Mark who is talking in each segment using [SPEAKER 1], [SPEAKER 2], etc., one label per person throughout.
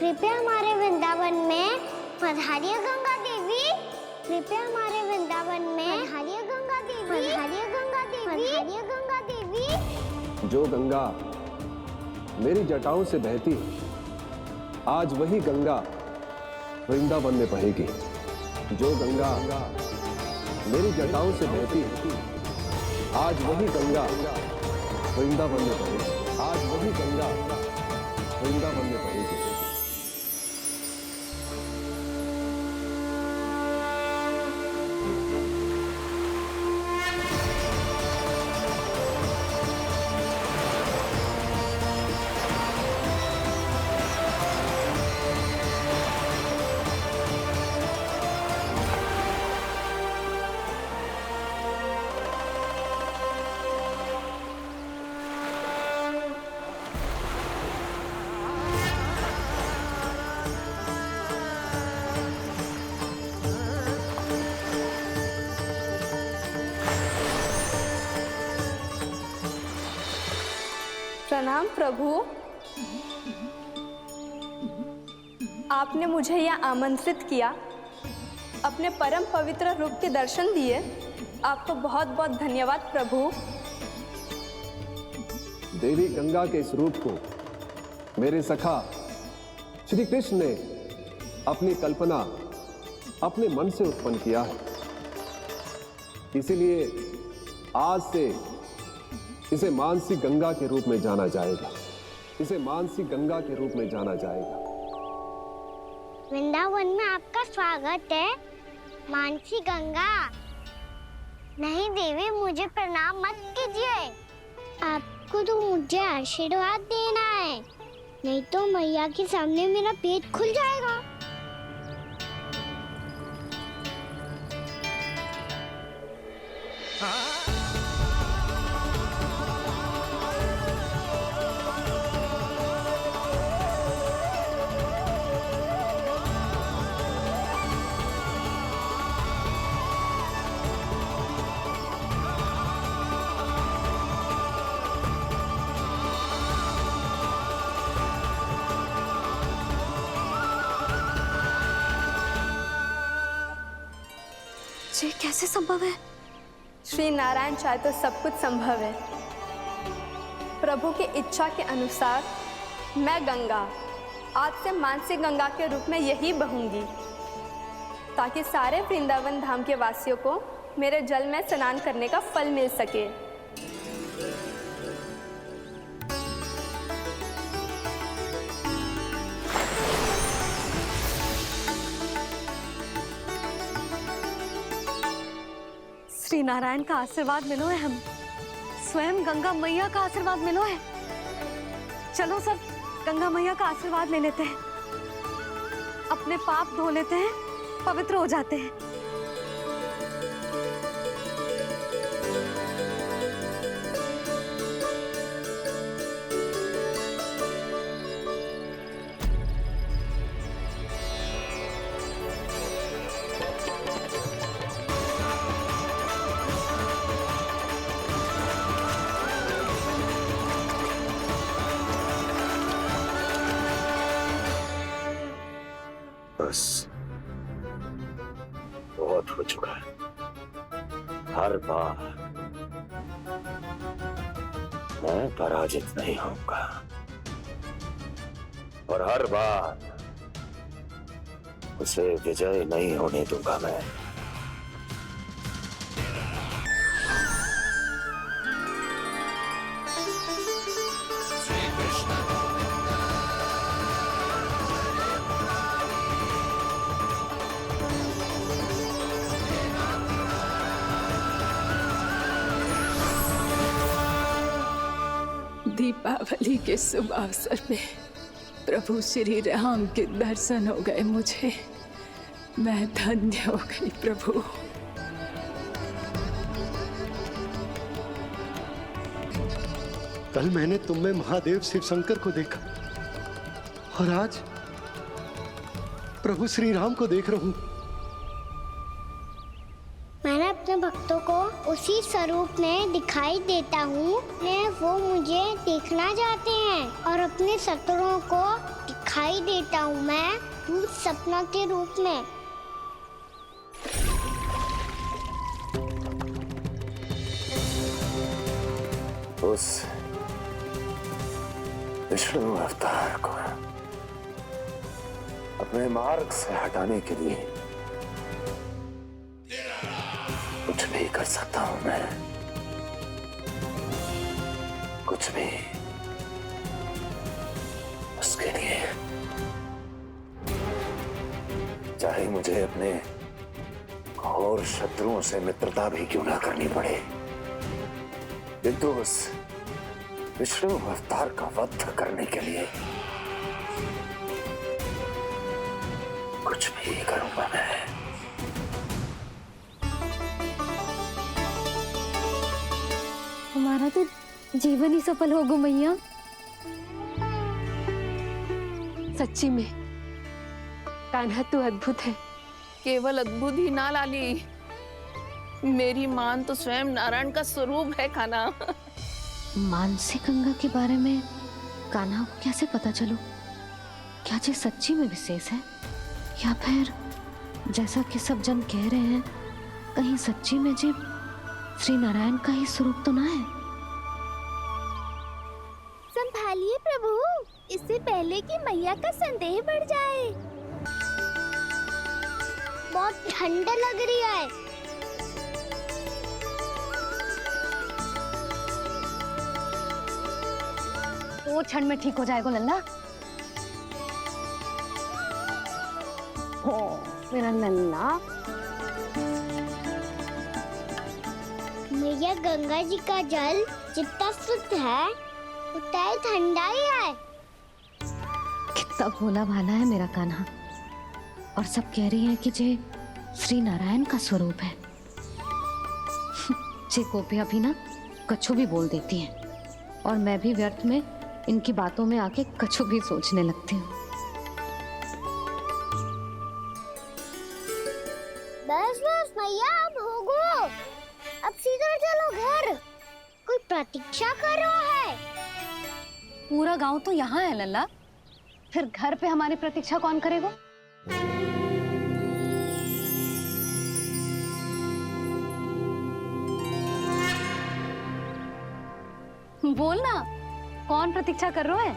[SPEAKER 1] कृपया हमारे वृंदावन में पधारिए गंगा देवी। कृपया हमारे वृंदावन में पधारिए गंगा देवी। पधारिए गंगा देवी। पधारिए गंगा देवी।
[SPEAKER 2] जो गंगा मेरी जटाओं से बहती है, आज वही गंगा वृंदावन में बहेगी। जो गंगा मेरी जटाओं से बहती है, आज वही गंगा वृंदावन में बहेगी। आज वही गंगा वृंदावन में बहेगी।
[SPEAKER 3] प्रणाम प्रभु। आपने मुझे यह आमंत्रित किया, अपने परम पवित्र रूप के दर्शन दिए। आपको बहुत बहुत धन्यवाद प्रभु।
[SPEAKER 2] देवी गंगा के इस रूप को मेरे सखा श्री कृष्ण ने अपनी कल्पना अपने मन से उत्पन्न किया है। इसीलिए आज से इसे मानसी गंगा के रूप में जाना जाएगा। इसे मानसी गंगा के रूप में जाना जाएगा।
[SPEAKER 1] वृंदावन में आपका स्वागत है मानसी गंगा। नहीं देवी, मुझे प्रणाम मत कीजिए। आपको तो मुझे आशीर्वाद देना है, नहीं तो मैया के सामने मेरा पेट खुल जाएगा।
[SPEAKER 4] ये कैसे संभव है?
[SPEAKER 3] श्री नारायण चाहे तो सब कुछ संभव है। प्रभु की इच्छा के अनुसार मैं गंगा आज से मानसी गंगा के रूप में यही बहूंगी, ताकि सारे वृंदावन धाम के वासियों को मेरे जल में स्नान करने का फल मिल सके।
[SPEAKER 4] श्री नारायण का आशीर्वाद मिलो है, हम स्वयं गंगा मैया का आशीर्वाद मिलो है। चलो सब गंगा मैया का आशीर्वाद ले लेते हैं, अपने पाप धो लेते हैं, पवित्र हो जाते हैं।
[SPEAKER 5] बस बहुत हो चुका है। हर बार मैं पराजित नहीं होऊंगा और हर बार उसे विजय नहीं होने दूंगा मैं।
[SPEAKER 6] दीपावली के शुभ अवसर पे प्रभु श्री राम के दर्शन हो गए मुझे। मैं धन्य हो गई प्रभु।
[SPEAKER 7] कल मैंने तुम में महादेव शिव शंकर को देखा और आज प्रभु श्री राम को देख रहा हूं।
[SPEAKER 1] मैंने अपने भक्तों को उसी स्वरूप में दिखाई देता हूँ, वो मुझे देखना चाहते हैं और अपने शत्रुओं को दिखाई देता हूँ मैं भूत सपना के रूप में।
[SPEAKER 5] उस विष्णु अवतार को अपने मार्ग से हटाने के लिए कुछ भी कर सकता हूं मैं, कुछ भी। उसके लिए चाहे मुझे अपने घोर शत्रुओं से मित्रता भी क्यों ना करनी पड़े, किंतु उस विष्णु अवतार का वध करने के लिए कुछ भी करूंगा मैं।
[SPEAKER 4] हमारा तो जीवन ही सफल होगा मैया।
[SPEAKER 6] सच्ची में कान्हा तू अद्भुत है।
[SPEAKER 8] केवल अद्भुत ही ना लाली, मेरी मान तो स्वयं नारायण का स्वरूप है कान्हा।
[SPEAKER 4] मानसी गंगा के बारे में कान्हा को कैसे पता चलो? क्या ये सच्ची में विशेष है, या फिर जैसा कि सब जन कह रहे हैं, कहीं सच्ची में जी श्री नारायण का ही स्वरूप तो ना है?
[SPEAKER 1] संभालिए प्रभु, इससे पहले कि मैया का संदेह बढ़ जाए। बहुत ठंडा लग रही है।
[SPEAKER 4] वो ठंड में ठीक हो जाएगा लल्ला। हो मेरा लल्ला।
[SPEAKER 1] मैया गंगा जी का जल जितना शुद्ध है उतना ही ठंडा ही है।
[SPEAKER 4] कितना भोला भाला है मेरा कान्हा। और सब कह रही हैं कि जे श्री नारायण का स्वरूप है। जे गोपियां भी ना कछु भी बोल देती हैं, और मैं भी व्यर्थ में इनकी बातों में आके कछु भी सोचने लगती हूँ।
[SPEAKER 1] बस बस मैया, अब होगो, अब सीधा चलो घर। कोई प्रतीक्षा कर रहा है।
[SPEAKER 4] पूरा गांव तो यहाँ है लल्ला, फिर घर पे हमारी प्रतीक्षा कौन करेगा? बोल ना, कौन प्रतीक्षा कर रहे हैं?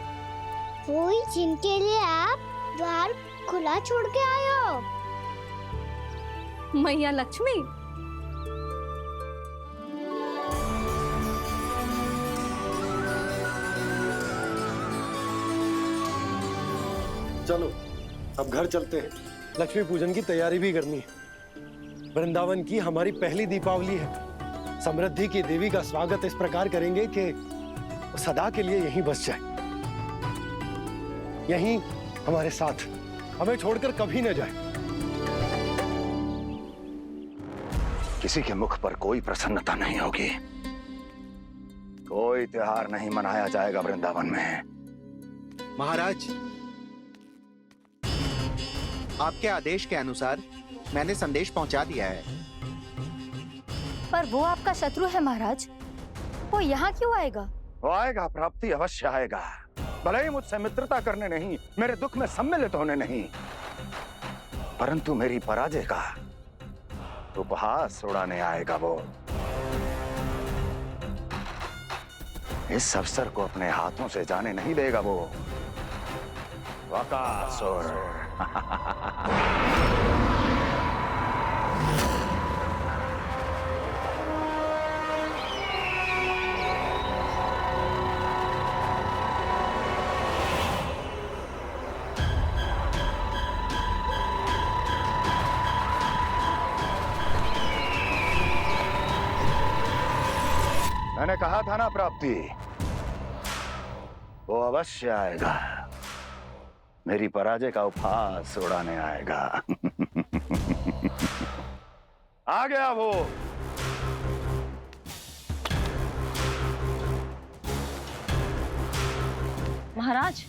[SPEAKER 1] वही जिनके लिए आप द्वार खुला छोड़ के आए हो।
[SPEAKER 4] मैया लक्ष्मी।
[SPEAKER 7] चलो अब घर चलते हैं। लक्ष्मी पूजन की तैयारी भी करनी है। वृंदावन की हमारी पहली दीपावली है। समृद्धि की देवी का स्वागत इस प्रकार करेंगे कि सदा के लिए यहीं बस जाए, यहीं हमारे साथ, हमें छोड़कर कभी न जाए।
[SPEAKER 5] किसी के मुख पर कोई प्रसन्नता नहीं होगी, कोई त्योहार नहीं मनाया जाएगा वृंदावन में।
[SPEAKER 9] महाराज, आपके आदेश के अनुसार मैंने संदेश पहुंचा दिया है।
[SPEAKER 4] पर वो आपका शत्रु है महाराज, वो यहाँ क्यों आएगा?
[SPEAKER 5] वो आएगा, प्राप्ति अवश्य आएगा। भले ही मुझसे मित्रता करने नहीं, मेरे दुख में सम्मिलित होने नहीं, परंतु मेरी पराजय का उपहास उड़ाने आएगा वो। इस अवसर को अपने हाथों से जाने नहीं देगा वो बकासुर। मैंने कहा था ना प्राप्ति, वो अवश्य आएगा, मेरी पराजय का उपहास उड़ाने आएगा। आ गया वो।
[SPEAKER 6] महाराज,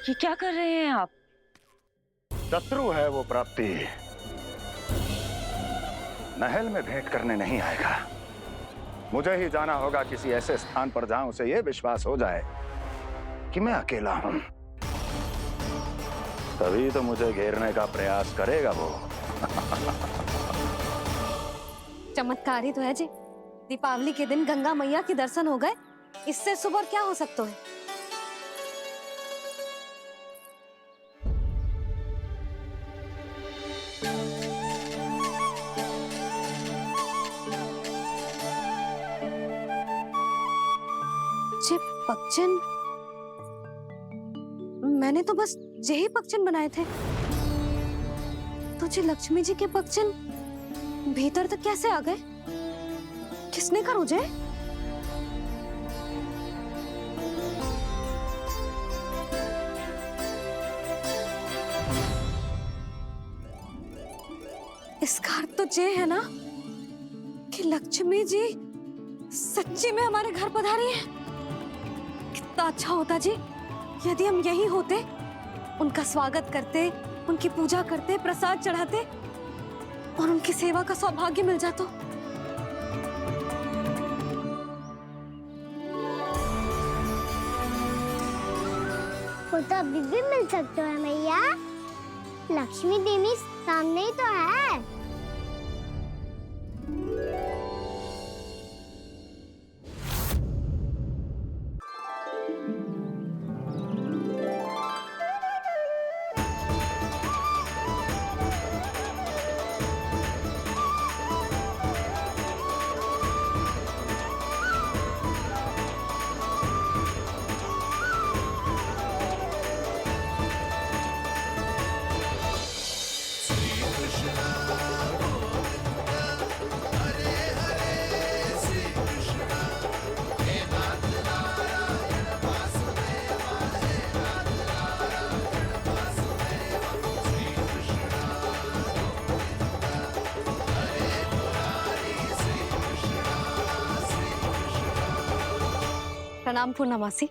[SPEAKER 6] ये क्या कर रहे हैं आप?
[SPEAKER 5] शत्रु है वो प्राप्ति, महल में भेंट करने नहीं आएगा। मुझे ही जाना होगा किसी ऐसे स्थान पर जहां उसे यह विश्वास हो जाए कि मैं अकेला हूं, तभी तो मुझे घेरने का प्रयास करेगा वो।
[SPEAKER 4] चमत्कार ही तो है जी। दीपावली के दिन गंगा मैया के दर्शन हो गए, इससे शुभ और क्या हो सकता है। जे पक्षन, मैंने तो बस यही पक्षन बनाए थे। तो जे लक्ष्मी जी के पक्षन भीतर तक कैसे आ गए? किसने करो जे? इसका अर्थ तो ये है ना कि लक्ष्मी जी सच्ची में हमारे घर पधारी है। कितना अच्छा होता जी यदि हम यही होते, उनका स्वागत करते, उनकी पूजा करते, प्रसाद चढ़ाते और उनकी सेवा का सौभाग्य मिल जाता।
[SPEAKER 1] वो तो अभी भी मिल सकते है मैया। लक्ष्मी देवी सामने ही तो है।
[SPEAKER 4] प्रणाम पूर्णमासी।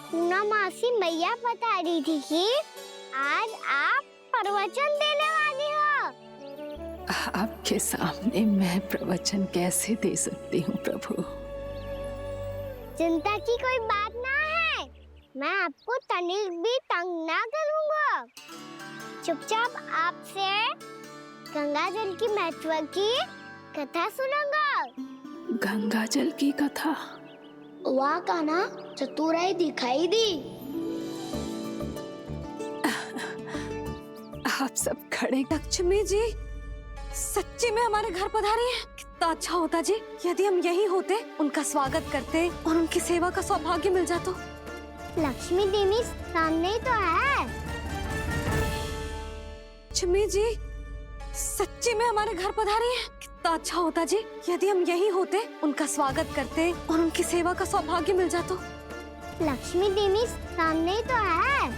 [SPEAKER 1] पूर्णमासी मैया बता रही थी कि आज आप प्रवचन देने वाली हो।
[SPEAKER 6] आपके सामने मैं प्रवचन कैसे दे सकती हूँ प्रभु?
[SPEAKER 1] चिंता की कोई बात ना है, मैं आपको तनिक भी तंग ना करूँगा। चुपचाप आपसे गंगा जल की महत्व की कथा सुनूंगा।
[SPEAKER 6] गंगा जल की कथा?
[SPEAKER 1] वाह कान्हा, चतुराई दिखाई दी।
[SPEAKER 6] आप सब खड़े।
[SPEAKER 4] लक्ष्मी जी सच्ची में हमारे घर पधारी है। कितना अच्छा होता जी यदि हम यही होते, उनका स्वागत करते और उनकी सेवा का सौभाग्य मिल जाता।
[SPEAKER 1] लक्ष्मी देवी सामने ही तो है।
[SPEAKER 4] लक्ष्मी जी सच्ची में हमारे घर पधारी है। कितना अच्छा होता जी यदि हम यही होते, उनका स्वागत करते और उनकी सेवा का सौभाग्य मिल जाता।
[SPEAKER 1] लक्ष्मी देवी सामने ही तो है।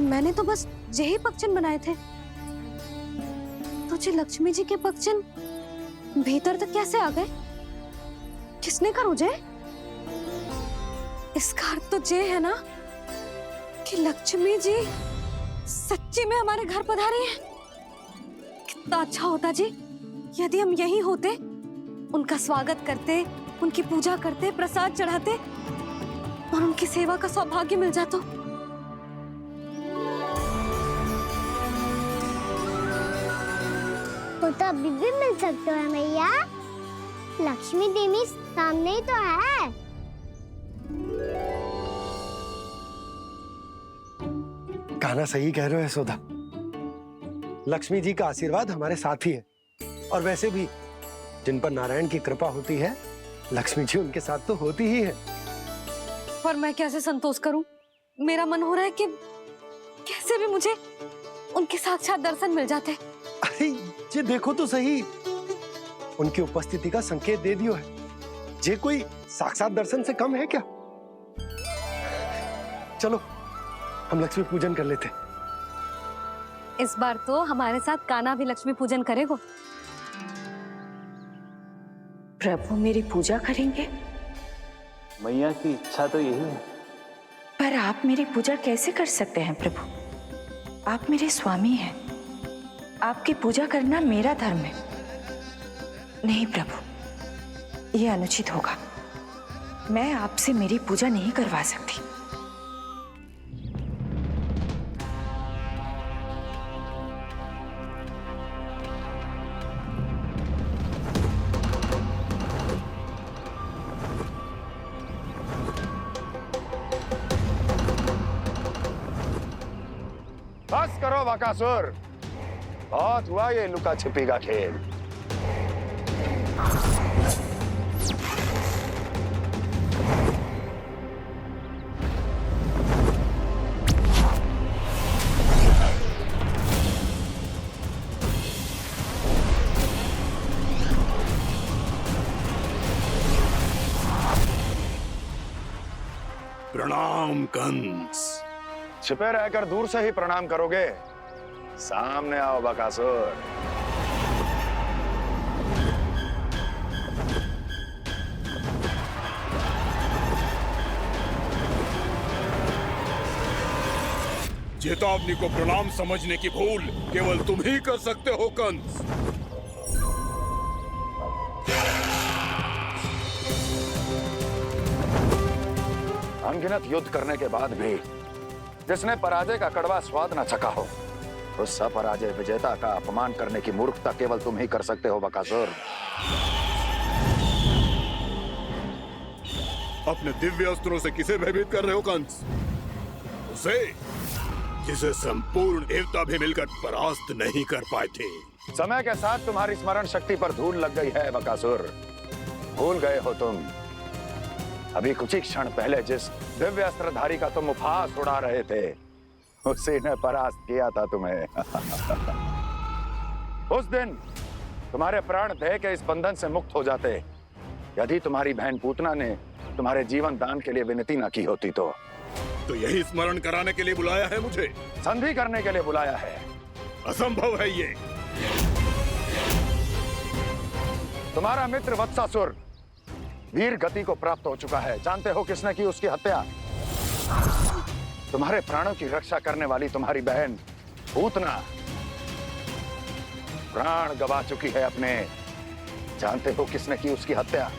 [SPEAKER 4] मैंने तो बस यही पक्षन बनाए थे। तो जी लक्ष्मी जी के पक्षन भीतर तक कैसे आ गए? किसने करो जे? इसका अर्थ तो ये है ना कि लक्ष्मी जी सच्ची में हमारे घर पधारी है। कितना अच्छा होता जी यदि हम यही होते, उनका स्वागत करते, उनकी पूजा करते, प्रसाद चढ़ाते और उनकी सेवा का सौभाग्य मिल जाता।
[SPEAKER 1] वो तो अभी भी मिल सकते है मैया। लक्ष्मी देवी सामने ही तो है।
[SPEAKER 7] कान्हा सही कह रहे हो यशोदा। लक्ष्मी जी का आशीर्वाद हमारे साथ ही है, और वैसे भी जिन पर नारायण की कृपा होती है, लक्ष्मी जी उनके साथ तो होती ही है।
[SPEAKER 4] पर मैं कैसे संतोष करूं? मेरा मन हो रहा है कि कैसे भी मुझे उनके साक्षात दर्शन मिल जाते।
[SPEAKER 7] अरे ये देखो तो सही, उनकी उपस्थिति का संकेत दे दियो है। ये कोई साक्षात दर्शन से कम है क्या? चलो हम लक्ष्मी पूजन कर लेते।
[SPEAKER 4] इस बार तो हमारे साथ कान्हा भी लक्ष्मी पूजन करेगा।
[SPEAKER 10] प्रभु मेरी पूजा करेंगे?
[SPEAKER 5] मैया की इच्छा तो यही है।
[SPEAKER 10] पर आप मेरी पूजा कैसे कर सकते हैं प्रभु? आप मेरे स्वामी हैं, आपकी पूजा करना मेरा धर्म है। नहीं प्रभु, ये अनुचित होगा। मैं आपसे मेरी पूजा नहीं करवा सकती।
[SPEAKER 5] बस करो बकासुर, बहुत हुआ ये लुका छिपी का खेल।
[SPEAKER 11] प्रणाम कंस।
[SPEAKER 5] छिपे रहकर दूर से ही प्रणाम करोगे? सामने आओ बकासुर।
[SPEAKER 11] चेतावनी को प्रणाम समझने की भूल केवल तुम ही कर सकते हो कंस।
[SPEAKER 5] अनगिनत युद्ध करने के बाद भी जिसने पराजय का कड़वा स्वाद न चखा हो, उस अपराजय विजेता का अपमान करने की मूर्खता केवल तुम ही कर सकते हो बकासुर।
[SPEAKER 11] अपने दिव्य अस्त्रों से किसे भयभीत कर रहे हो कंस? उसे जिसे संपूर्ण देवता भी मिलकर परास्त नहीं कर पाए थे।
[SPEAKER 5] समय के साथ तुम्हारी स्मरण शक्ति पर धूल लग गई है बकासुर। भूल गए हो तुम अभी कुछ ही क्षण पहले जिस दिव्य अस्त्रधारी का तुम उपहास उड़ा रहे थे, उसी ने परास्त किया था तुम्हें। उस दिन तुम्हारे प्राण देह के इस बंधन से मुक्त हो जाते यदि तुम्हारी बहन पूतना ने तुम्हारे जीवन दान के लिए विनती न की होती तो
[SPEAKER 11] यही स्मरण कराने के लिए बुलाया है मुझे?
[SPEAKER 5] संधि करने के लिए बुलाया है।
[SPEAKER 11] असंभव है ये।
[SPEAKER 5] तुम्हारा मित्र वत्सासुर वीर गति को प्राप्त हो चुका है। जानते हो किसने की उसकी हत्या? तुम्हारे प्राणों की रक्षा करने वाली तुम्हारी बहन पूतना प्राण गवा चुकी है अपने। जानते हो किसने की उसकी हत्या?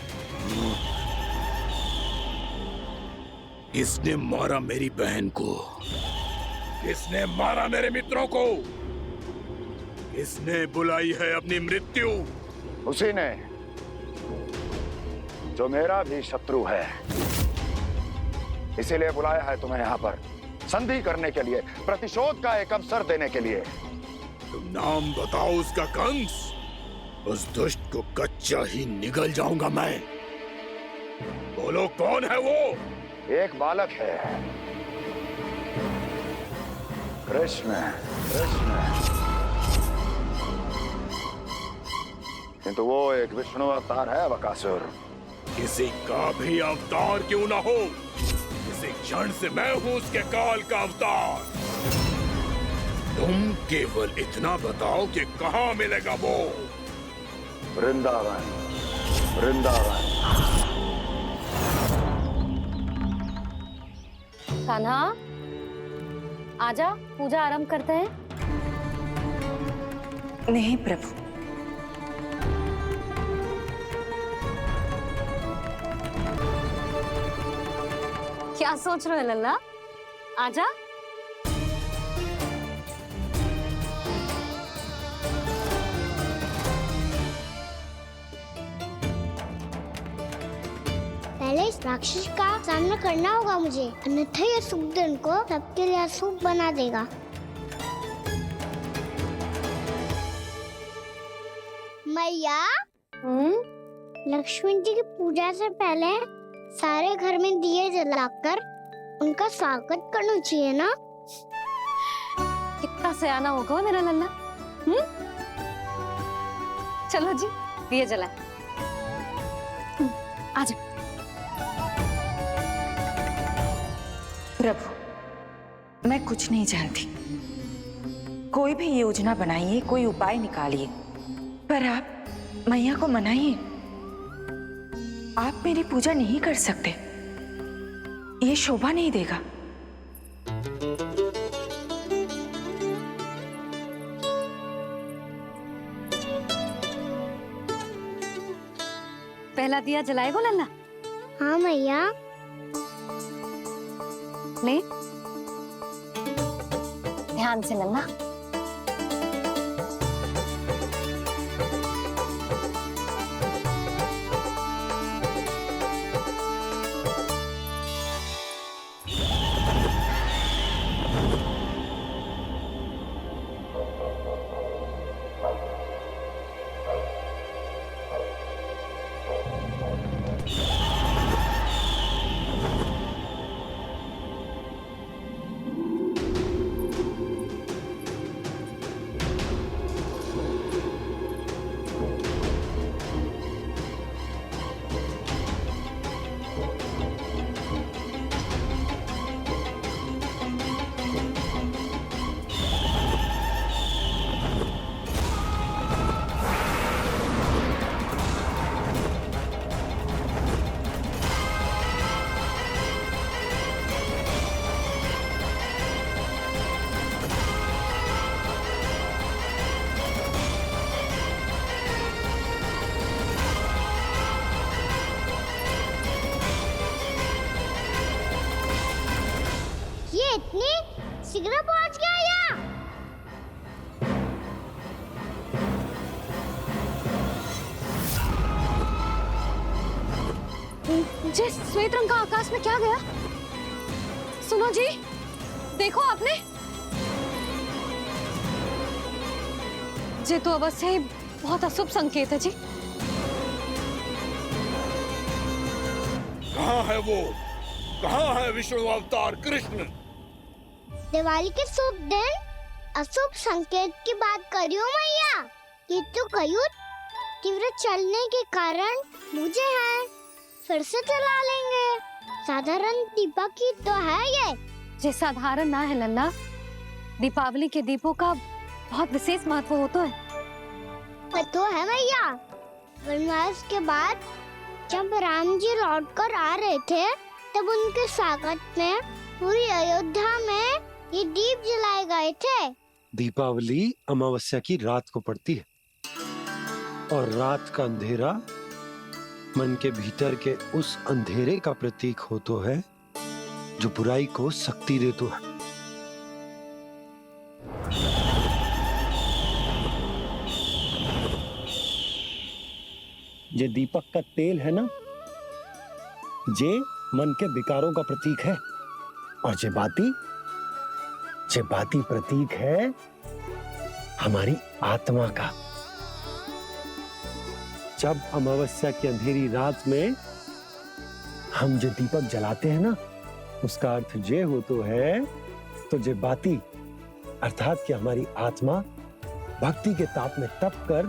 [SPEAKER 11] किसने मारा मेरी बहन को? किसने मारा मेरे मित्रों को? किसने बुलाई है अपनी मृत्यु?
[SPEAKER 5] उसी ने जो मेरा भी शत्रु है। इसीलिए बुलाया है तुम्हें यहाँ पर संधि करने के लिए, प्रतिशोध का एक अवसर देने के लिए।
[SPEAKER 11] तुम नाम बताओ उसका कंस। उस दुष्ट को कच्चा ही निगल जाऊंगा मैं। बोलो कौन है वो?
[SPEAKER 5] एक बालक है, कृष्ण। कृष्ण, किंतु वो एक विष्णु अवतार है बकासुर।
[SPEAKER 11] किसी का भी अवतार क्यों ना हो, इसी क्षण से मैं हूं उसके काल का अवतार। तुम केवल इतना बताओ कि कहां मिलेगा वो?
[SPEAKER 5] वृंदावन। वृंदावन।
[SPEAKER 4] कान्हा, आजा, पूजा आरंभ करते हैं।
[SPEAKER 10] नहीं प्रभु,
[SPEAKER 4] क्या सोच रहे हो लल्ला? आजा।
[SPEAKER 1] पहले इस राक्षस का सामना करना होगा मुझे, अन्यथा ये शुभ दिन को सबके लिए अशुभ बना देगा। मैया, लक्ष्मी जी की पूजा से पहले सारे घर में दिए जलाकर उनका स्वागत करना चाहिए ना?
[SPEAKER 4] कितना सयाना होगा मेरा लल्ला। चलो जी, दिए जलाए। आजा।
[SPEAKER 10] प्रभु, मैं कुछ नहीं जानती। कोई भी योजना बनाइए, कोई उपाय निकालिए, पर आप मैया को मनाइए। आप मेरी पूजा नहीं कर सकते, ये शोभा नहीं देगा।
[SPEAKER 4] पहला दिया जलाएगो लल्ला?
[SPEAKER 1] हाँ मैया।
[SPEAKER 4] ले, ध्यान से लल्ला।
[SPEAKER 1] ये इतनी शीघ्र पहुंच गया यहाँ?
[SPEAKER 4] जे श्वेत रंग का आकाश में क्या गया? सुनो जी, देखो आपने। जे तो अवश्य ही बहुत अशुभ संकेत है जी।
[SPEAKER 11] कहाँ है वो? कहाँ है विष्णु अवतार कृष्ण?
[SPEAKER 1] दिवाली के शुभ दिन अशुभ संकेत की बात कर रही हूँ मैया। ये तो कयूत तीव्र चलने के कारण मुझे है, फिर से चला लेंगे। साधारण दीपक ही तो है ये।
[SPEAKER 4] जे साधारण ना है लल्ला, दीपावली के दीपों का बहुत विशेष महत्व होता है।
[SPEAKER 1] तो है मैया, वनवास के बाद जब राम जी लौट कर आ रहे थे तब उनके स्वागत में पूरी अयोध्या में ये दीप जलाए गए थे।
[SPEAKER 7] दीपावली अमावस्या की रात को पड़ती है और रात का अंधेरा मन के भीतर के उस अंधेरे का प्रतीक होता है जो बुराई को शक्ति देता है। ये दीपक का तेल है ना, जे मन के विकारों का प्रतीक है, और जे बाती प्रतीक है हमारी आत्मा का। जब अमावस्या की अंधेरी रात में हम जो दीपक जलाते हैं ना, उसका अर्थ ये हो तो है, तो जे बाती अर्थात कि हमारी आत्मा भक्ति के ताप में तप कर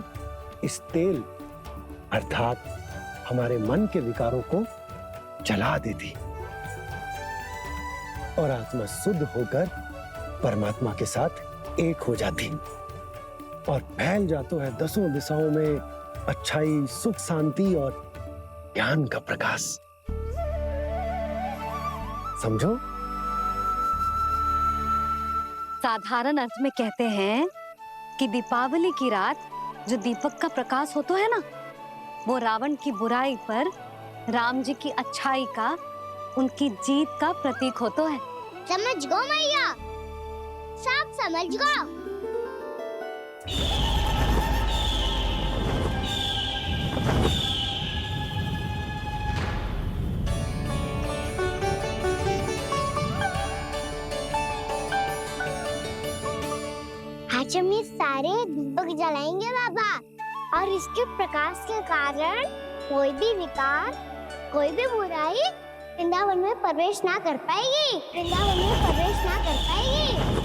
[SPEAKER 7] इस तेल अर्थात हमारे मन के विकारों को जला देती और आत्मा शुद्ध होकर परमात्मा के साथ एक हो जाती और फैल जाता है दसों दिशाओं में अच्छाई, सुख, शांति और ज्ञान का प्रकाश। समझो?
[SPEAKER 4] साधारण अर्थ में कहते हैं कि दीपावली की रात जो दीपक का प्रकाश होता है ना, वो रावण की बुराई पर राम जी की अच्छाई का, उनकी जीत का प्रतीक होता है।
[SPEAKER 1] समझ गो मैया, सब समझ गो। आज हम ये सारे दीपक जलाएंगे बाबा, और इसके प्रकाश के कारण कोई भी विकार, कोई भी बुराई वृंदावन में प्रवेश ना कर पाएगी, वृंदावन में प्रवेश ना कर पाएगी।